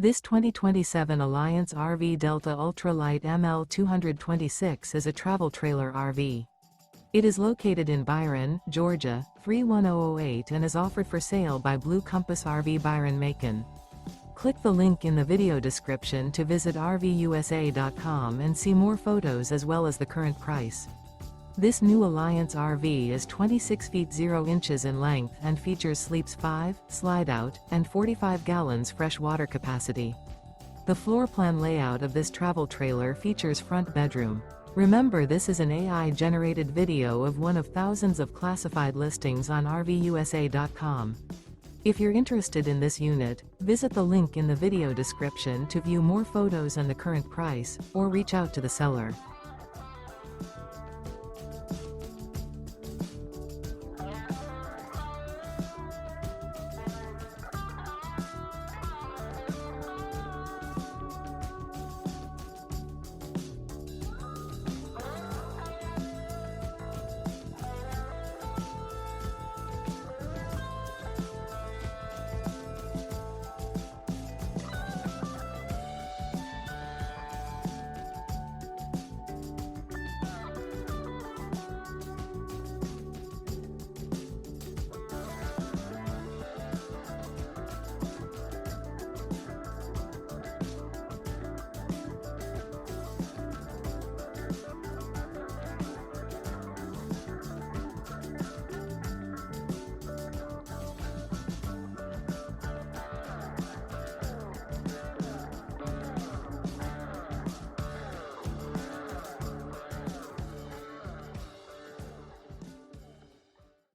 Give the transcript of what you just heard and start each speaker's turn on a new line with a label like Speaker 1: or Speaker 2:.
Speaker 1: This 2027 Alliance RV Delta Ultralight ML226 is a travel trailer RV. It is located in Byron, Georgia, 31008 and is offered for sale by Blue Compass RV Byron-Macon. Click the link in the video description to visit RVUSA.com and see more photos as well as the current price. This new Alliance RV is 26 feet 0 inches in length and features sleeps 5, slide-out, and 45 gallons fresh water capacity. The floor plan layout of this travel trailer features front bedroom. Remember, this is an AI-generated video of one of thousands of classified listings on RVUSA.com. If you're interested in this unit, visit the link in the video description to view more photos and the current price, or reach out to the seller.